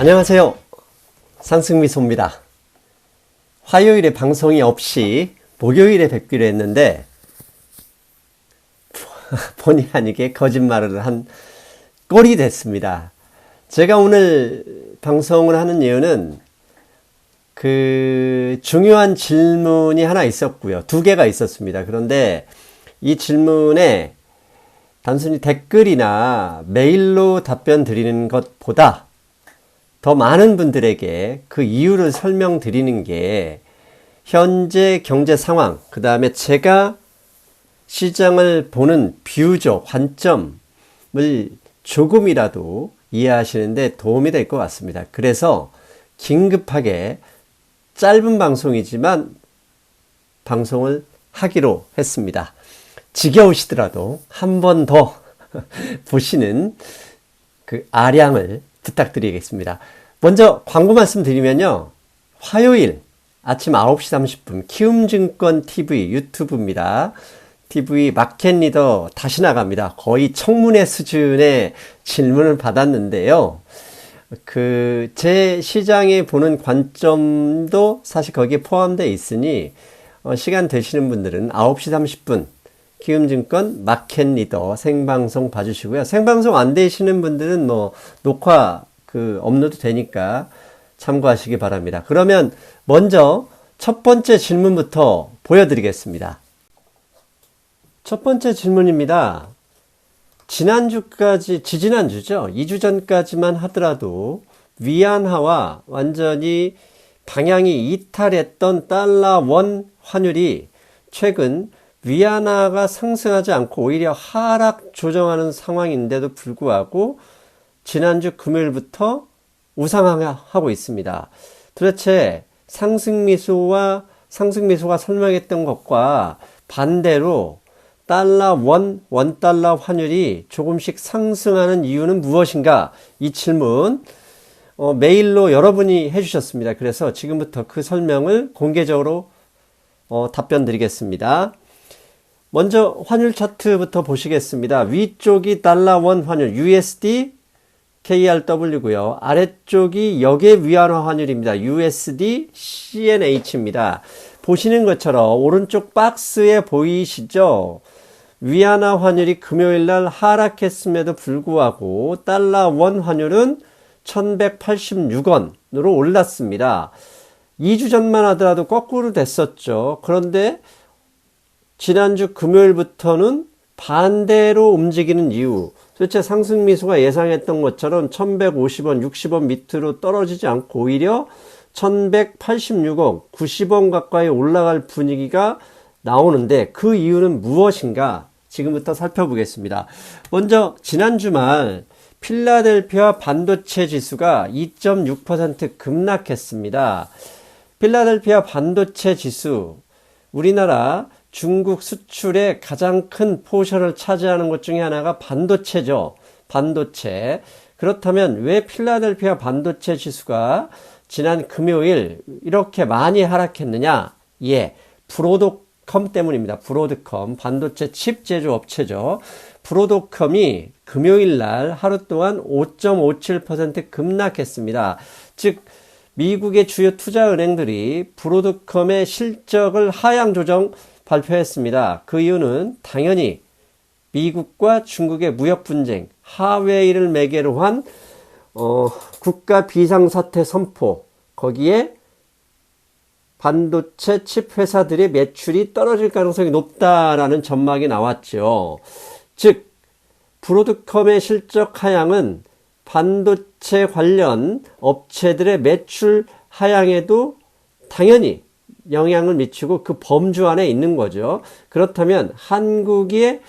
안녕하세요. 상승미소입니다. 화요일에 방송이 없이 목요일에 뵙기로 했는데 본의 아니게 거짓말을 한 꼴이 됐습니다. 제가 오늘 방송을 하는 이유는 중요한 질문이 하나 있었고요. 두 개가 있었습니다. 그런데 이 질문에 단순히 댓글이나 메일로 답변 드리는 것보다 더 많은 분들에게 그 이유를 설명드리는 게 현재 경제 상황, 그 다음에 제가 시장을 보는 뷰죠, 관점을 조금이라도 이해하시는데 도움이 될 것 같습니다. 그래서 긴급하게 짧은 방송이지만 방송을 하기로 했습니다. 지겨우시더라도 한 번 더 보시는 그 아량을 부탁드리겠습니다. 먼저 광고 말씀드리면요. 화요일 아침 9시 30분 키움증권 TV 유튜브입니다. TV 마켓리더 다시 나갑니다. 거의 청문회 수준의 질문을 받았는데요. 제 시장에 보는 관점도 사실 거기에 포함되어 있으니 시간 되시는 분들은 9시 30분 키움증권 마켓리더 생방송 봐주시고요. 생방송 안 되시는 분들은 녹화 업로드 되니까 참고하시기 바랍니다. 그러면 먼저 첫 번째 질문부터 보여드리겠습니다. 첫 번째 질문입니다. 지지난주죠. 2주 전까지만 하더라도 위안화와 완전히 방향이 이탈했던 달러 원 환율이 최근 위안화가 상승하지 않고 오히려 하락 조정하는 상황인데도 불구하고 지난주 금요일부터 우상향하고 있습니다. 도대체 상승미소가 설명했던 것과 반대로 원 달러 환율이 조금씩 상승하는 이유는 무엇인가? 이 질문 메일로 여러분이 해주셨습니다. 그래서 지금부터 그 설명을 공개적으로 답변 드리겠습니다. 먼저 환율 차트부터 보시겠습니다. 위쪽이 달러 원 환율 USD KRW고요. 아래쪽이 역의 위안화 환율입니다. USD CNH입니다. 보시는 것처럼 오른쪽 박스에 보이시죠? 위안화 환율이 금요일날 하락했음에도 불구하고 달러 원 환율은 1186원으로 올랐습니다. 2주 전만 하더라도 거꾸로 됐었죠. 그런데 지난주 금요일부터는 반대로 움직이는 이유, 도대체 상승미소가 예상했던 것처럼 1150원, 60원 밑으로 떨어지지 않고 오히려 1186원, 90원 가까이 올라갈 분위기가 나오는데 그 이유는 무엇인가? 지금부터 살펴보겠습니다. 먼저 지난 주말 필라델피아 반도체 지수가 2.6% 급락했습니다. 필라델피아 반도체 지수, 우리나라 중국 수출의 가장 큰 포션을 차지하는 것 중에 하나가 반도체죠. 반도체. 그렇다면 왜 필라델피아 반도체 지수가 지난 금요일 이렇게 많이 하락했느냐? 브로드컴 때문입니다. 브로드컴, 반도체 칩 제조 업체죠. 브로드컴이 금요일 날 하루 동안 5.57% 급락했습니다. 즉 미국의 주요 투자은행들이 브로드컴의 실적을 하향 조정 발표했습니다. 그 이유는 당연히 미국과 중국의 무역 분쟁, 하웨이를 매개로 한 국가 비상사태 선포, 거기에 반도체 칩 회사들의 매출이 떨어질 가능성이 높다라는 전망이 나왔죠. 즉 브로드컴의 실적 하향은 반도체 관련 업체들의 매출 하향에도 당연히 영향을 미치고 그 범주 안에 있는 거죠. 그렇다면 한국의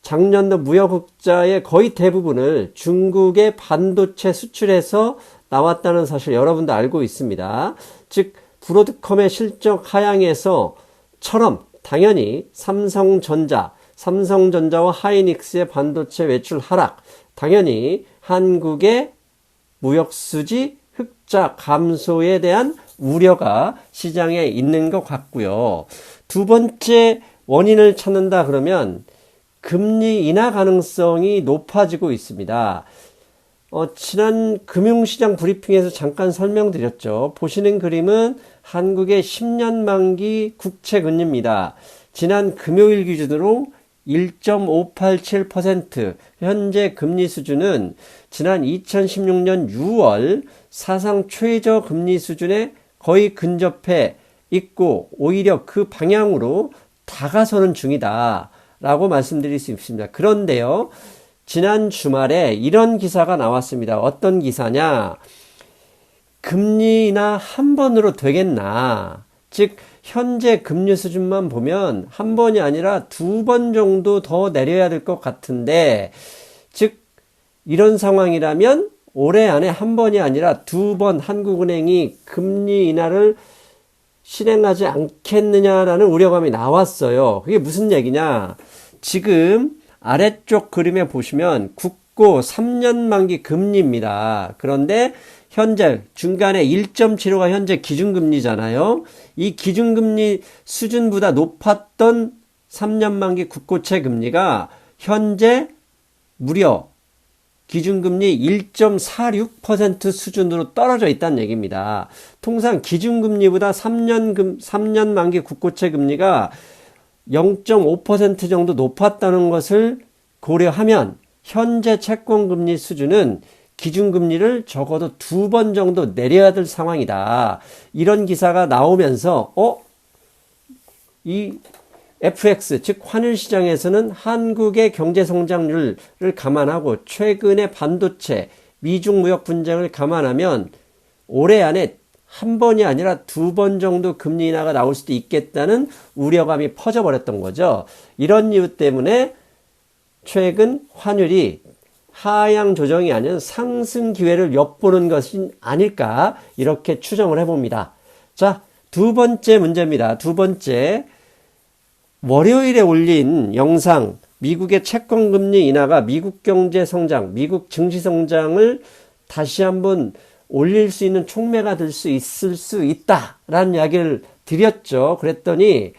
작년도 무역흑자의 거의 대부분을 중국의 반도체 수출해서 나왔다는 사실 여러분도 알고 있습니다. 즉 브로드컴의 실적 하향에서처럼 당연히 삼성전자와 하이닉스의 반도체 매출 하락, 당연히 한국의 무역수지 흑자 감소에 대한 우려가 시장에 있는 것 같고요. 두 번째 원인을 찾는다 그러면 금리 인하 가능성이 높아지고 있습니다. 지난 금융시장 브리핑에서 잠깐 설명드렸죠. 보시는 그림은 한국의 10년 만기 국채 금리입니다. 지난 금요일 기준으로 1.587%, 현재 금리 수준은 지난 2016년 6월 사상 최저 금리 수준에 거의 근접해 있고 오히려 그 방향으로 다가서는 중이다 라고 말씀드릴 수 있습니다. 그런데요, 지난 주말에 이런 기사가 나왔습니다. 어떤 기사냐? 금리 인하 한 번으로 되겠나? 즉 현재 금리 수준만 보면 한 번이 아니라 두 번 정도 더 내려야 될 것 같은데, 즉 이런 상황이라면 올해 안에 한 번이 아니라 두 번 한국은행이 금리 인하를 실행하지 않겠느냐라는 우려감이 나왔어요. 그게 무슨 얘기냐? 지금 아래쪽 그림에 보시면 국고 3년 만기 금리입니다. 그런데 현재 중간에 1.75가 현재 기준금리잖아요. 이 기준금리 수준보다 높았던 3년 만기 국고채 금리가 현재 무려 기준금리 1.46% 수준으로 떨어져 있다는 얘기입니다. 통상 기준금리보다 3년 만기 국고채 금리가 0.5% 정도 높았다는 것을 고려하면 현재 채권금리 수준은 기준금리를 적어도 두 번 정도 내려야 될 상황이다. 이런 기사가 나오면서 이 FX, 즉 환율시장에서는 한국의 경제성장률을 감안하고 최근의 반도체, 미중 무역 분쟁을 감안하면 올해 안에 한 번이 아니라 두 번 정도 금리 인하가 나올 수도 있겠다는 우려감이 퍼져버렸던 거죠. 이런 이유 때문에 최근 환율이 하향 조정이 아닌 상승 기회를 엿보는 것이 아닐까 이렇게 추정을 해봅니다. 자, 두 번째 문제입니다. 두 번째, 월요일에 올린 영상, 미국의 채권금리 인하가 미국 경제 성장, 미국 증시 성장을 다시 한번 올릴 수 있는 촉매가 될 수 있을 수 있다라는 이야기를 드렸죠. 그랬더니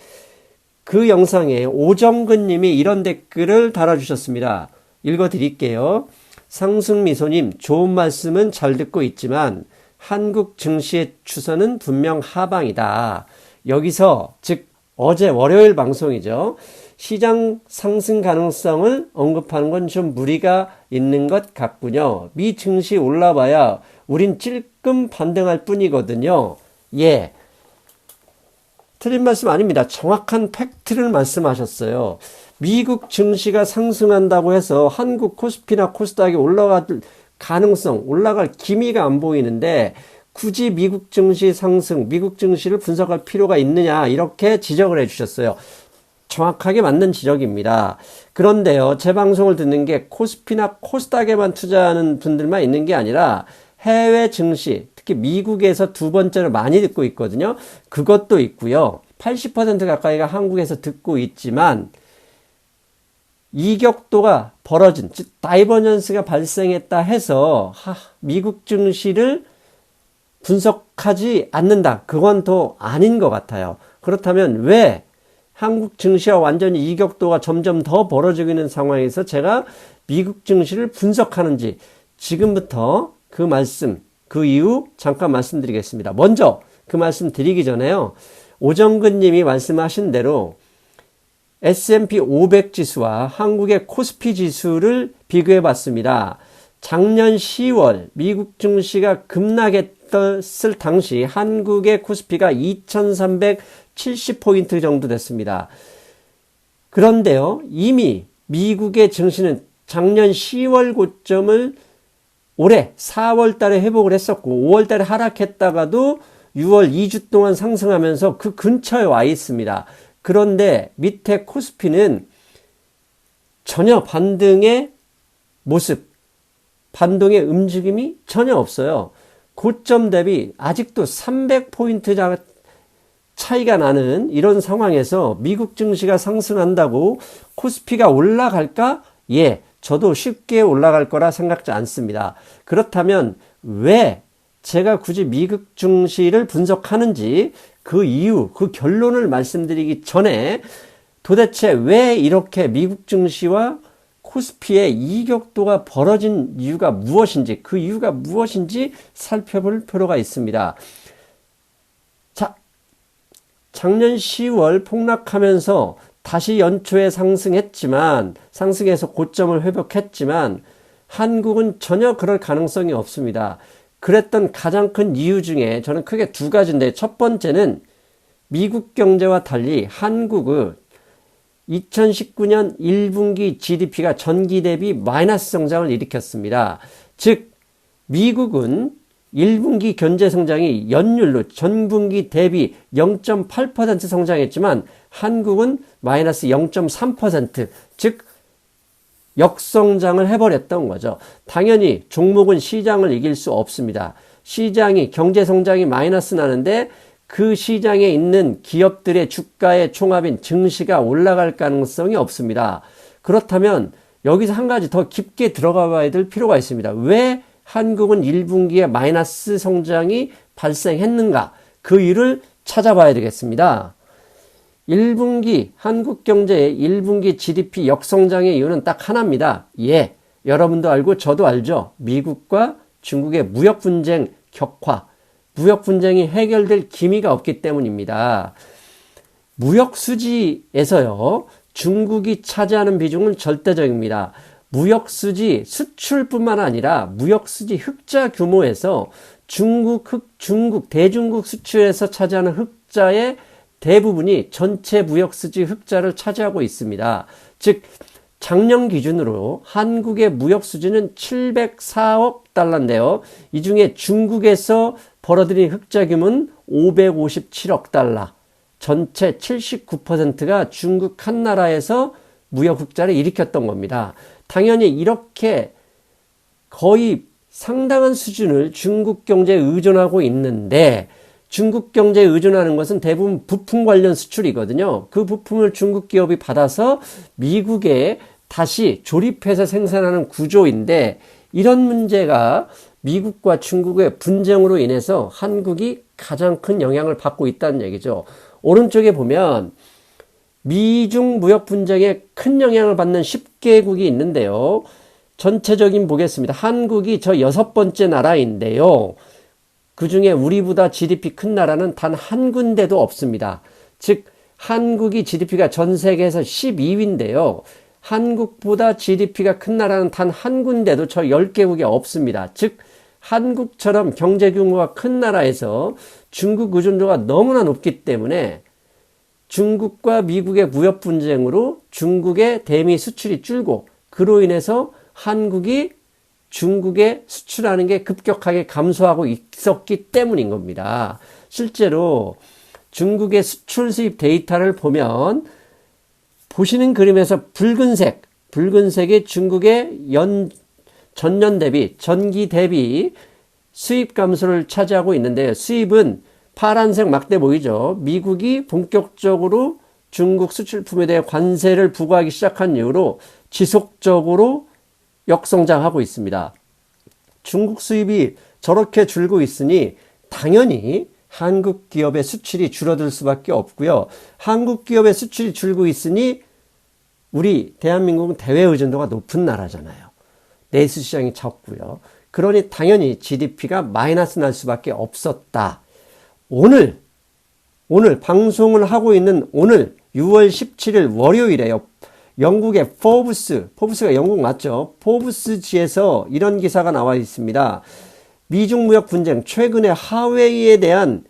그 영상에 오정근 님이 이런 댓글을 달아주셨습니다. 읽어드릴게요. 상승미소님, 좋은 말씀은 잘 듣고 있지만 한국 증시의 추세는 분명 하방이다. 여기서 즉 어제 월요일 방송이죠. 시장 상승 가능성을 언급하는 건 좀 무리가 있는 것 같군요. 미 증시 올라봐야 우린 찔끔 반등할 뿐이거든요. 예, 틀린 말씀 아닙니다. 정확한 팩트를 말씀하셨어요. 미국 증시가 상승한다고 해서 한국 코스피나 코스닥이 올라갈 가능성, 올라갈 기미가 안 보이는데 굳이 미국 증시 상승, 미국 증시를 분석할 필요가 있느냐 이렇게 지적을 해주셨어요. 정확하게 맞는 지적입니다. 그런데요, 제 방송을 듣는 게 코스피나 코스닥에만 투자하는 분들만 있는 게 아니라 해외 증시, 특히 미국에서 두 번째로 많이 듣고 있거든요. 그것도 있고요. 80% 가까이가 한국에서 듣고 있지만 이격도가 벌어진, 즉 다이버전스가 발생했다 해서 미국 증시를 분석하지 않는다. 그건 더 아닌 것 같아요. 그렇다면 왜 한국 증시와 완전히 이격도가 점점 더 벌어지고 있는 상황에서 제가 미국 증시를 분석하는지 지금부터 그 말씀, 그 이유 잠깐 말씀드리겠습니다. 먼저 그 말씀 드리기 전에요. 오정근 님이 말씀하신 대로 S&P 500 지수와 한국의 코스피 지수를 비교해 봤습니다. 작년 10월 미국 증시가 급락했을 당시 한국의 코스피가 2370포인트 정도 됐습니다. 그런데요, 이미 미국의 증시는 작년 10월 고점을 올해 4월 달에 회복을 했었고 5월 달에 하락했다가도 6월 2주 동안 상승하면서 그 근처에 와 있습니다. 그런데 밑에 코스피는 전혀 반등의 모습, 반등의 움직임이 전혀 없어요. 고점 대비 아직도 300포인트 차이가 나는 이런 상황에서 미국 증시가 상승한다고 코스피가 올라갈까? 예, 저도 쉽게 올라갈 거라 생각지 않습니다. 그렇다면 왜 제가 굳이 미국 증시를 분석하는지 그 이유, 그 결론을 말씀드리기 전에 도대체 왜 이렇게 미국 증시와 코스피의 이격도가 벌어진 이유가 무엇인지, 그 이유가 무엇인지 살펴볼 필요가 있습니다. 자, 작년 10월 폭락하면서 다시 연초에 상승해서 고점을 회복했지만 한국은 전혀 그럴 가능성이 없습니다. 그랬던 가장 큰 이유 중에 저는 크게 두 가지인데, 첫 번째는 미국 경제와 달리 한국은 2019년 1분기 GDP가 전기 대비 마이너스 성장을 일으켰습니다. 즉 미국은 1분기 경제 성장이 연율로 전분기 대비 0.8% 성장했지만 한국은 마이너스 0.3%, 즉 역성장을 해버렸던 거죠. 당연히 종목은 시장을 이길 수 없습니다. 시장이, 경제 성장이 마이너스 나는데 그 시장에 있는 기업들의 주가의 총합인 증시가 올라갈 가능성이 없습니다. 그렇다면 여기서 한 가지 더 깊게 들어가 봐야 될 필요가 있습니다. 왜 한국은 1분기에 마이너스 성장이 발생했는가? 그 이유를 찾아봐야 되겠습니다. 1분기 한국 경제의 1분기 GDP 역성장의 이유는 딱 하나입니다. 예, 여러분도 알고 저도 알죠. 미국과 중국의 무역 분쟁 격화, 무역 분쟁이 해결될 기미가 없기 때문입니다. 무역 수지에서요, 중국이 차지하는 비중은 절대적입니다. 무역 수지 수출뿐만 아니라 무역 수지 흑자 규모에서 대중국 수출에서 차지하는 흑자의 대부분이 전체 무역 수지 흑자를 차지하고 있습니다. 즉 작년 기준으로 한국의 무역 수지는 704억 달러인데요. 이 중에 중국에서 벌어들인 흑자 규모는 557억 달러. 전체 79%가 중국 한 나라에서 무역 흑자를 일으켰던 겁니다. 당연히 이렇게 거의 상당한 수준을 중국 경제에 의존하고 있는데, 중국 경제에 의존하는 것은 대부분 부품 관련 수출이거든요. 그 부품을 중국 기업이 받아서 미국에 다시 조립해서 생산하는 구조인데, 이런 문제가 미국과 중국의 분쟁으로 인해서 한국이 가장 큰 영향을 받고 있다는 얘기죠. 오른쪽에 보면 미중 무역 분쟁에 큰 영향을 받는 10개국이 있는데요. 전체적인 보겠습니다. 한국이 저 6번째 나라인데요. 그 중에 우리보다 GDP 큰 나라는 단 한 군데도 없습니다. 즉 한국이 GDP가 전 세계에서 12위인데요. 한국보다 GDP가 큰 나라는 단 한 군데도 저 10개국에 없습니다. 즉 한국처럼 경제 규모가 큰 나라에서 중국 의존도가 너무나 높기 때문에 중국과 미국의 무역 분쟁으로 중국의 대미 수출이 줄고, 그로 인해서 한국이 중국에 수출하는 게 급격하게 감소하고 있었기 때문인 겁니다. 실제로 중국의 수출 수입 데이터를 보면 보시는 그림에서 붉은색이 중국의 전년 대비, 전기 대비 수입 감소를 차지하고 있는데요. 수입은 파란색 막대 보이죠? 미국이 본격적으로 중국 수출품에 대해 관세를 부과하기 시작한 이후로 지속적으로 역성장하고 있습니다. 중국 수입이 저렇게 줄고 있으니 당연히 한국 기업의 수출이 줄어들 수밖에 없고요. 한국 기업의 수출이 줄고 있으니 우리 대한민국은 대외 의존도가 높은 나라잖아요. 내수 시장이 적고요. 그러니 당연히 GDP가 마이너스 날 수밖에 없었다. 오늘 방송을 하고 있는 오늘 6월 17일 월요일에요. 영국의 포브스가 영국 맞죠? 포브스지에서 이런 기사가 나와 있습니다. 미중 무역 분쟁, 최근에 하웨이에 대한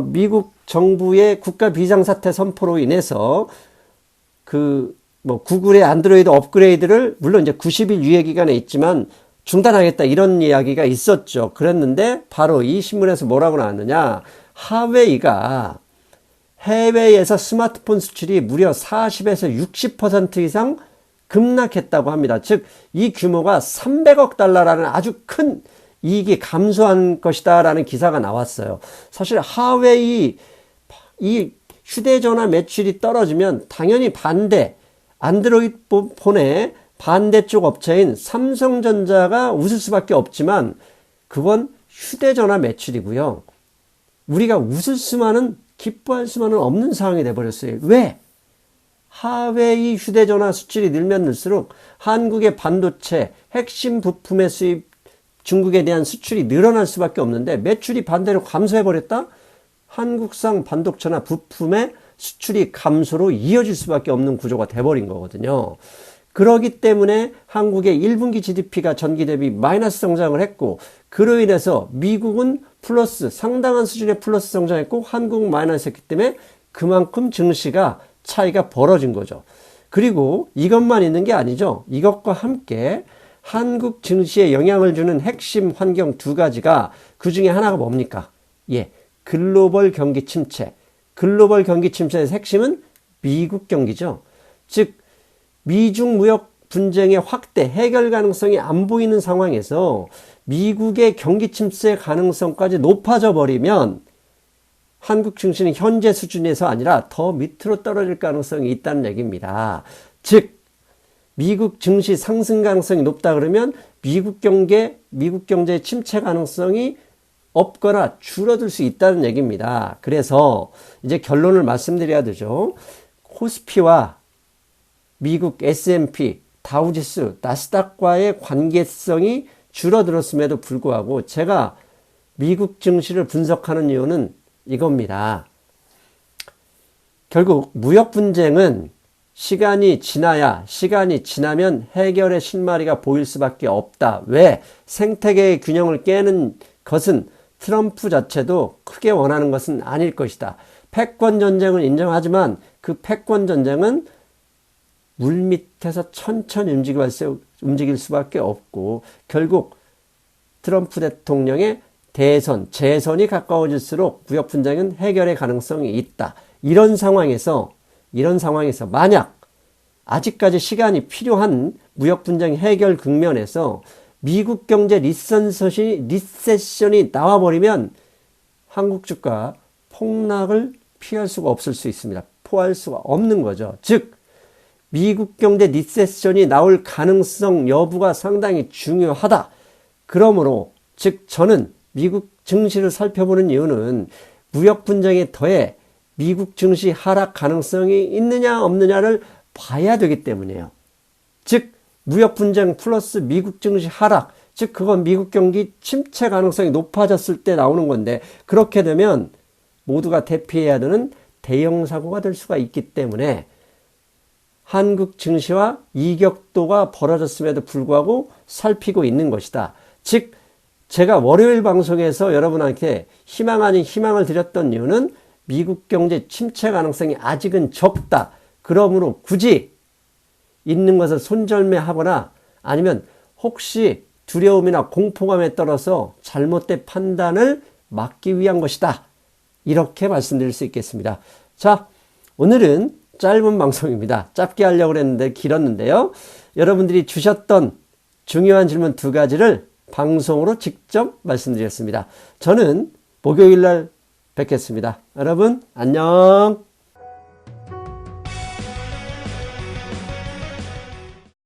미국 정부의 국가 비상사태 선포로 인해서 구글의 안드로이드 업그레이드를 물론 이제 90일 유예 기간에 있지만 중단하겠다, 이런 이야기가 있었죠. 그랬는데 바로 이 신문에서 뭐라고 나왔느냐? 하웨이가 해외에서 스마트폰 수출이 무려 40에서 60% 이상 급락했다고 합니다. 즉 이 규모가 300억 달러라는 아주 큰 이익이 감소한 것이다 라는 기사가 나왔어요. 사실 하웨이 이 휴대전화 매출이 떨어지면 당연히 안드로이드 폰의 반대쪽 업체인 삼성전자가 웃을 수밖에 없지만 그건 휴대전화 매출이고요. 우리가 웃을 수만은, 기뻐할 수만은 없는 상황이 돼버렸어요. 왜? 하웨이 휴대전화 수출이 늘면 늘수록 한국의 반도체 핵심 부품의 수입 중국에 대한 수출이 늘어날 수밖에 없는데 매출이 반대로 감소해버렸다? 한국산 반도체나 부품의 수출이 감소로 이어질 수밖에 없는 구조가 돼버린 거거든요. 그러기 때문에 한국의 1분기 GDP가 전기 대비 마이너스 성장을 했고 그로 인해서 미국은 플러스 상당한 수준의 플러스 성장했고 한국은 마이너스 했기 때문에 그만큼 증시가 차이가 벌어진 거죠. 그리고 이것만 있는 게 아니죠. 이것과 함께 한국 증시에 영향을 주는 핵심 환경 두 가지가 그 중에 하나가 뭡니까? 예, 글로벌 경기 침체. 글로벌 경기 침체의 핵심은 미국 경기죠. 즉 미중 무역 분쟁의 확대, 해결 가능성이 안 보이는 상황에서 미국의 경기 침체 가능성까지 높아져 버리면 한국 증시는 현재 수준에서 아니라 더 밑으로 떨어질 가능성이 있다는 얘기입니다. 즉 미국 증시 상승 가능성이 높다 그러면 미국 경제의 침체 가능성이 없거나 줄어들 수 있다는 얘기입니다. 그래서 이제 결론을 말씀드려야 되죠. 코스피와 미국 S&P, 다우지수, 나스닥과의 관계성이 줄어들었음에도 불구하고 제가 미국 증시를 분석하는 이유는 이겁니다. 결국 무역 분쟁은 시간이 지나면 해결의 실마리가 보일 수밖에 없다. 왜? 생태계의 균형을 깨는 것은 트럼프 자체도 크게 원하는 것은 아닐 것이다. 패권 전쟁을 인정하지만 그 패권 전쟁은 물밑에서 천천히 움직일 수밖에 없고 결국 트럼프 대통령의 재선이 가까워질수록 무역 분쟁은 해결의 가능성이 있다. 이런 상황에서 만약 아직까지 시간이 필요한 무역 분쟁 해결 국면에서 미국 경제 리세션이 나와버리면 한국 주가 폭락을 피할 수가 없을 수 있습니다. 포할 수가 없는 거죠. 즉 미국 경제 리세션이 나올 가능성 여부가 상당히 중요하다. 그러므로 즉 저는 미국 증시를 살펴보는 이유는 무역 분쟁에 더해 미국 증시 하락 가능성이 있느냐 없느냐를 봐야 되기 때문이에요. 즉 무역 분쟁 플러스 미국 증시 하락, 즉 그건 미국 경기 침체 가능성이 높아졌을 때 나오는 건데 그렇게 되면 모두가 대피해야 되는 대형 사고가 될 수가 있기 때문에 한국 증시와 이격도가 벌어졌음에도 불구하고 살피고 있는 것이다. 즉 제가 월요일 방송에서 여러분한테 희망 아닌 희망을 드렸던 이유는 미국 경제 침체 가능성이 아직은 적다. 그러므로 굳이 있는 것을 손절매하거나 아니면 혹시 두려움이나 공포감에 떨어서 잘못된 판단을 막기 위한 것이다. 이렇게 말씀드릴 수 있겠습니다. 자, 오늘은 짧은 방송입니다. 짧게 하려고 했는데 길었는데요. 여러분들이 주셨던 중요한 질문 두 가지를 방송으로 직접 말씀드렸습니다. 저는 목요일 날 뵙겠습니다. 여러분 안녕.